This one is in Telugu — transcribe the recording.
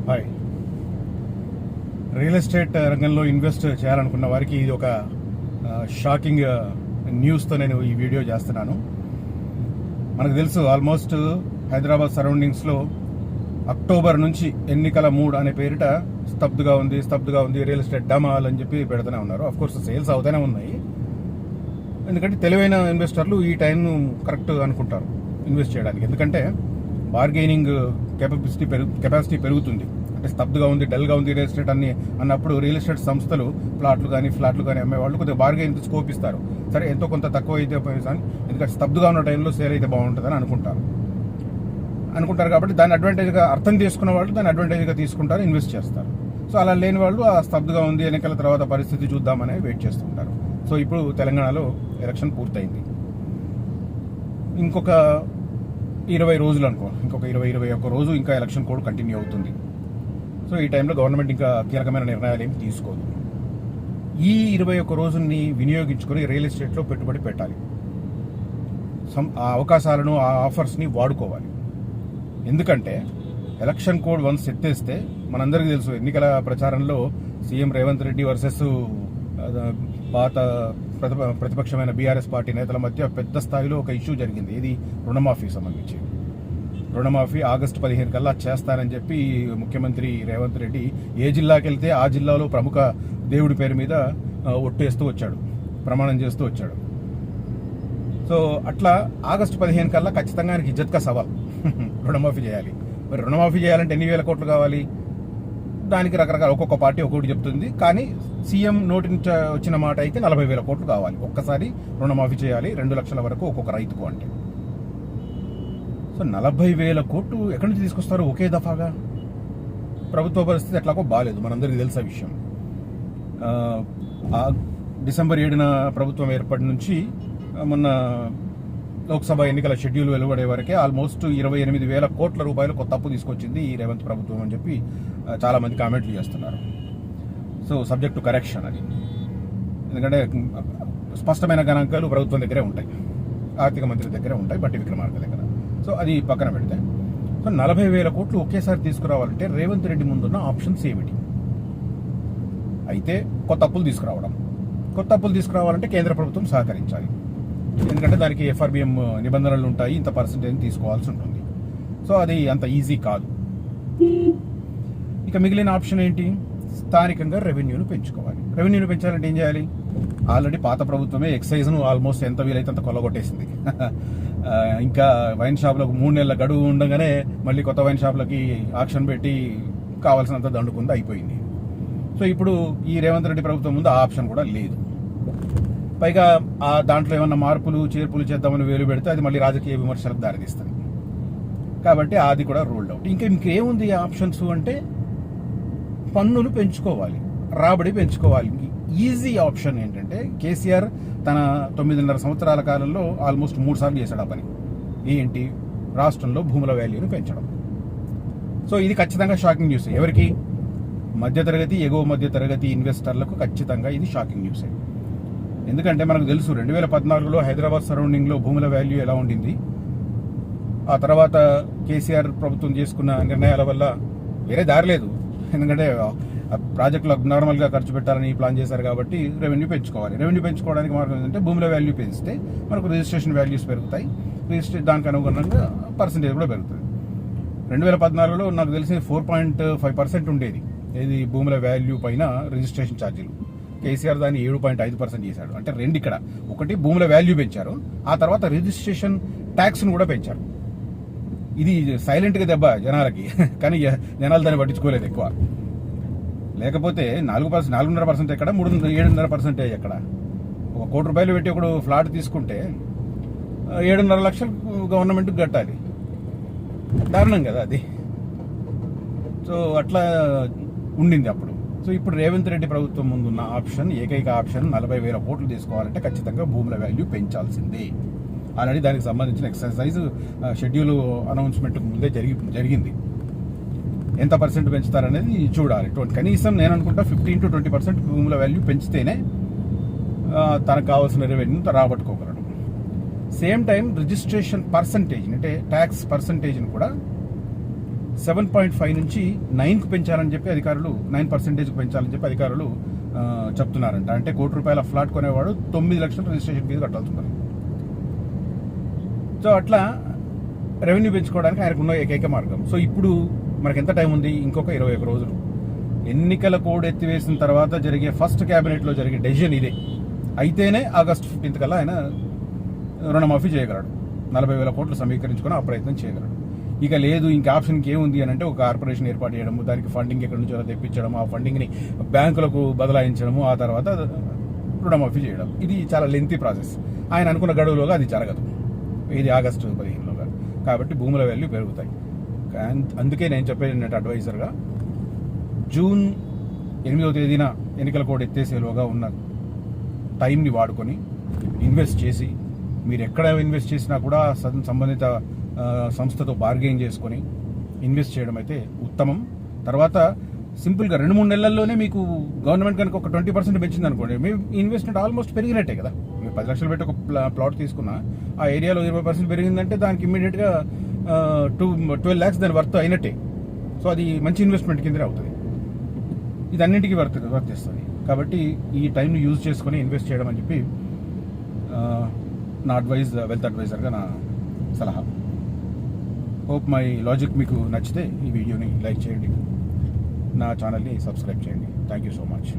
హాయ్. రియల్ ఎస్టేట్ రంగంలో ఇన్వెస్ట్ చేయాలనుకున్న వారికి ఇది ఒక షాకింగ్ న్యూస్తో నేను ఈ వీడియో చేస్తున్నాను. మనకు తెలుసు ఆల్మోస్ట్ హైదరాబాద్ సరౌండింగ్స్లో అక్టోబర్ నుంచి ఎన్నికల మూడ్ అనే పేరిట స్తబ్దుగా ఉంది రియల్ ఎస్టేట్ డమాల్ అని చెప్పి పెడుతూనే ఉన్నారు. అఫ్ కోర్స్ సేల్స్ అవుతూనే ఉన్నాయి. ఎందుకంటే తెలివైన ఇన్వెస్టర్లు ఈ టైం కరెక్ట్ అనుకుంటారు ఇన్వెస్ట్ చేయడానికి. ఎందుకంటే బార్గెనింగ్ కెపాసిటీ పెరుగుతుంది. అంటే స్తబ్దుగా ఉంది, డల్గా ఉంది రియల్ ఎస్టేట్ అన్నప్పుడు రియల్ ఎస్టేట్ సంస్థలు ఫ్లాట్లు కానీ అమ్మేవాళ్ళు కొద్దిగా బార్గెనింగ్ స్కోప్ ఇస్తారు. సరే ఎంతో కొంత తక్కువ అయితే ఎందుకంటే స్తబ్దుగా ఉన్న టైంలో సేల్ అయితే బాగుంటుందని అనుకుంటారు కాబట్టి దాన్ని అడ్వాంటేజ్గా అర్థం చేసుకున్న వాళ్ళు దాన్ని అడ్వాంటేజ్గా తీసుకుంటారు, ఇన్వెస్ట్ చేస్తారు. సో అలా లేని వాళ్ళు ఆ స్తబ్దుగా ఉంది ఎన్నికల తర్వాత పరిస్థితి చూద్దామని వెయిట్ చేస్తుంటారు. సో ఇప్పుడు తెలంగాణలో ఎలక్షన్ పూర్తయింది. ఇంకొక 20 రోజులు అనుకో, ఇంకొక 21 రోజు ఇంకా ఎలక్షన్ కోడ్ కంటిన్యూ అవుతుంది. సో ఈ టైంలో గవర్నమెంట్ ఇంకా కీలకమైన నిర్ణయాలు ఏమి తీసుకోదు. ఈ 21 రోజుల్ని వినియోగించుకొని రియల్ ఎస్టేట్లో పెట్టుబడి పెట్టాలి. ఆ అవకాశాలను, ఆ ఆఫర్స్ని వాడుకోవాలి. ఎందుకంటే ఎలక్షన్ కోడ్ వన్స్ ఎత్తేస్తే మనందరికీ తెలుసు, ఎన్నికల ప్రచారంలో సీఎం రేవంత్ రెడ్డి వర్సెస్ పాత ప్రతిపక్షమైన బీఆర్ఎస్ పార్టీ నేతల మధ్య పెద్ద స్థాయిలో ఒక ఇష్యూ జరిగింది. ఇది రుణమాఫీ సంబంధించి. రుణమాఫీ ఆగస్టు 15 కల్లా చేస్తానని చెప్పి ముఖ్యమంత్రి రేవంత్ రెడ్డి ఏ జిల్లాకి వెళ్తే ఆ జిల్లాలో ప్రముఖ దేవుడి పేరు మీద ఒట్టేస్తూ వచ్చాడు, ప్రమాణం చేస్తూ వచ్చాడు. సో అట్లా ఆగస్టు 15 కల్లా ఖచ్చితంగా ఆయనకి ఇజ్జత్కా సవాల్ రుణమాఫీ చేయాలి. మరి రుణమాఫీ చేయాలంటే ఎన్ని వేల కోట్లు కావాలి? దానికి రకరకాల ఒక్కొక్క పార్టీ ఒక్కొక్కటి చెప్తుంది. కానీ సీఎం నోటి నుంచి వచ్చిన మాట అయితే 40,000 కోట్లు కావాలి. ఒక్కసారి రుణమాఫీ చేయాలి 2 లక్షల వరకు ఒక్కొక్క రైతుకు. అంటే సో 40,000 కోట్లు ఎక్కడి నుంచి తీసుకొస్తారు ఒకే దఫాగా? ప్రభుత్వ పరిస్థితి ఎట్లాగో బాగాలేదు, మనందరికీ తెలిసిన విషయం. డిసెంబర్ 7న ప్రభుత్వం ఏర్పడి నుంచి మొన్న లోక్సభ ఎన్నికల షెడ్యూల్ వెలువడే వరకే ఆల్మోస్ట్ 28,000 కోట్ల రూపాయలు కొత్త అప్పు తీసుకొచ్చింది ఈ రేవంత్ ప్రభుత్వం అని చెప్పి చాలా మంది కామెంట్లు చేస్తున్నారు. సో సబ్జెక్ట్ టు కరెక్షన్ అది. ఎందుకంటే స్పష్టమైన గణాంకాలు ప్రభుత్వం దగ్గరే ఉంటాయి, ఆర్థిక మంత్రి దగ్గరే ఉంటాయి, బట్టి విక్రమార్క దగ్గర. సో అది పక్కన పెడితే, సో 40,000 కోట్లు ఒకేసారి తీసుకురావాలంటే రేవంత్ రెడ్డి ముందున్న ఆప్షన్స్ ఏమిటి? అయితే కొత్త అప్పులు తీసుకురావాలంటే కేంద్ర ప్రభుత్వం సహకరించాలి. ఎందుకంటే దానికి FRBM నిబంధనలు ఉంటాయి, ఇంత పర్సెంటేజ్ తీసుకోవాల్సి ఉంటుంది. సో అది అంత ఈజీ కాదు. ఇక మిగిలిన ఆప్షన్ ఏంటి? స్థానికంగా రెవెన్యూను పెంచుకోవాలి. రెవెన్యూను పెంచాలంటే ఏం చేయాలి? ఆల్రెడీ పాత ప్రభుత్వమే ఎక్సైజ్ను ఆల్మోస్ట్ ఎంత వీలైతే అంత కొల్లగొట్టేసింది. ఇంకా వైన్ షాపులకు 3 నెలల గడువు ఉండగానే మళ్ళీ కొత్త వైన్ షాపులకి ఆక్షన్ పెట్టి కావాల్సినంత దండుకుంది, అయిపోయింది. సో ఇప్పుడు ఈ రేవంత్ రెడ్డి ప్రభుత్వం ముందు ఆ ఆప్షన్ కూడా లేదు. పైగా ఆ దాంట్లో ఏమన్నా మార్పులు చేర్పులు చేద్దామని వేలు పెడితే అది మళ్ళీ రాజకీయ విమర్శలకు దారితీస్తుంది. కాబట్టి అది కూడా రూల్డ్ అవుట్. ఇంకేముంది ఆప్షన్స్ అంటే పన్నులు పెంచుకోవాలి, రాబడి పెంచుకోవాలి. ఈజీ ఆప్షన్ ఏంటంటే కేసీఆర్ తన 9.5 సంవత్సరాల కాలంలో ఆల్మోస్ట్ 3 సార్లు చేశాడు ఆ పని. ఏంటి? రాష్ట్రంలో భూముల వాల్యూను పెంచడం. సో ఇది ఖచ్చితంగా షాకింగ్ న్యూస్. ఎవరికి? మధ్యతరగతి, ఎగువ మధ్యతరగతి ఇన్వెస్టర్లకు ఖచ్చితంగా ఇది షాకింగ్ న్యూస్. ఎందుకంటే మనకు తెలుసు 2014లో హైదరాబాద్ సరౌండింగ్లో భూముల వాల్యూ ఎలా ఉండింది. ఆ తర్వాత కేసీఆర్ ప్రభుత్వం చేసుకున్న నిర్ణయాల వల్ల వేరే దారి లేదు. ఎందుకంటే ప్రాజెక్టులు నార్మల్గా ఖర్చు పెట్టాలని ప్లాన్ చేశారు కాబట్టి రెవెన్యూ పెంచుకోవాలి. రెవెన్యూ పెంచుకోవడానికి మార్గం ఏంటంటే భూముల వాల్యూ పెంచితే మనకు రిజిస్ట్రేషన్ వాల్యూస్ పెరుగుతాయి, దానికి అనుగుణంగా పర్సెంటేజ్ కూడా పెరుగుతుంది. 2014లో నాకు తెలిసి 4.5% ఉండేది ఇది భూముల వాల్యూ పైన రిజిస్ట్రేషన్ ఛార్జీలు. కేసీఆర్ దాన్ని 7.5% చేశాడు. అంటే రెండు ఇక్కడ, ఒకటి భూముల వాల్యూ పెంచారు, ఆ తర్వాత రిజిస్ట్రేషన్ ట్యాక్స్ను కూడా పెంచారు. ఇది సైలెంట్గా దెబ్బ జనాలకి, కానీ జనాలు దాన్ని పట్టించుకోలేదు ఎక్కువ. లేకపోతే 4.5% ఎక్కడ, 7.5% ఎక్కడ? 1 కోటి రూపాయలు పెట్టి ఒకడు ఫ్లాట్ తీసుకుంటే 7.5 లక్షలు గవర్నమెంట్కి కట్టాలి. దారుణం కదా అది. సో అట్లా ఉండింది అప్పుడు. సో ఇప్పుడు రేవంత్ రెడ్డి ప్రభుత్వం ముందున్న ఆప్షన్, ఏకైక ఆప్షన్ 40,000 కోట్లు తీసుకోవాలంటే ఖచ్చితంగా భూముల వాల్యూ పెంచాల్సిందే. ఆల్రెడీ దానికి సంబంధించిన ఎక్సర్సైజ్ షెడ్యూల్ అనౌన్స్మెంట్ ముందే జరిగింది. ఎంత పర్సెంట్ పెంచుతారనేది చూడాలి. కనీసం నేను అనుకుంటా 15 to 20% భూముల వాల్యూ పెంచితేనే తనకు కావాల్సిన రెవెన్యూ రాబట్టుకోగలడు. సేమ్ టైం రిజిస్ట్రేషన్ పర్సంటేజ్ అంటే ట్యాక్స్ పర్సంటేజ్ని కూడా 7.5 నుంచి 9కు పెంచాలని చెప్పి అధికారులు 9% పెంచాలని చెప్పి అధికారులు చెప్తున్నారంట. అంటే ₹1,00,00,000 ఫ్లాట్ కొనేవాడు 9 లక్షలు రిజిస్ట్రేషన్ ఫీజు కట్టాల్సి ఉంటుంది. సో అట్లా రెవెన్యూ పెంచుకోవడానికి ఆయనకున్న ఏకైక మార్గం. సో ఇప్పుడు మనకి ఎంత టైం ఉంది? ఇంకొక 21 రోజులు. ఎన్నికల కోడ్ ఎత్తివేసిన తర్వాత జరిగే ఫస్ట్ క్యాబినెట్లో జరిగే డెసిషన్ ఇదే. అయితేనే ఆగస్టు 15 కల్లా ఆయన రుణమాఫీ చేయగలడు. 40,000 కోట్లు సమీకరించుకొని ఆ ప్రయత్నం చేయగలడు. ఇక లేదు, ఇంకా ఆప్షన్కి ఏముంది అని అంటే ఒక కార్పొరేషన్ ఏర్పాటు చేయడము, దానికి ఫండింగ్ ఎక్కడి నుంచో తెప్పించడం, ఆ ఫండింగ్ని బ్యాంకులకు బదలాయించడము, ఆ తర్వాత రుణమాఫీ చేయడం. ఇది చాలా లెంతీ ప్రాసెస్. ఆయన అనుకున్న గడువులోగా అది జరగదు. ఇది ఆగస్టు 15లోగా. కాబట్టి భూముల వాల్యూ పెరుగుతాయి. అందుకే నేను చెప్పేది ఏంటంటే అడ్వైజర్గా జూన్ 8వ తేదీన ఎన్నికల కోడ్ ఎత్తేసేలోగా ఉన్న టైంని వాడుకొని ఇన్వెస్ట్ చేసి, మీరు ఎక్కడ ఇన్వెస్ట్ చేసినా కూడా సంబంధిత సంస్థతో బార్గెయిన్ చేసుకొని ఇన్వెస్ట్ చేయడం అయితే ఉత్తమం. తర్వాత సింపుల్గా 2-3 నెలల్లోనే మీకు గవర్నమెంట్ కనుక ఒక 20% పెంచింది అనుకోండి, మీ ఇన్వెస్ట్మెంట్ ఆల్మోస్ట్ పెరిగినట్టే కదా. మీరు 10 లక్షలు పెట్టి ఒక ప్లాట్ తీసుకున్నా, ఆ ఏరియాలో 20% పెరిగిందంటే దానికి ఇమ్మీడియట్గా 12 lakhs దాని వర్త్ అయినట్టే. సో అది మంచి ఇన్వెస్ట్మెంట్ కిందనే అవుతుంది. ఇది అన్నింటికీ వర్తిస్తుంది. కాబట్టి ఈ టైంని యూజ్ చేసుకొని ఇన్వెస్ట్ చేయడం అని చెప్పి నా వెల్త్ అడ్వైజర్గా నా సలహా. హోప్ మై లాజిక్ మీకు నచ్చితే ఈ వీడియోని లైక్ చేయండి, నా ఛానల్ని సబ్స్క్రైబ్ చేయండి. Thank you so much.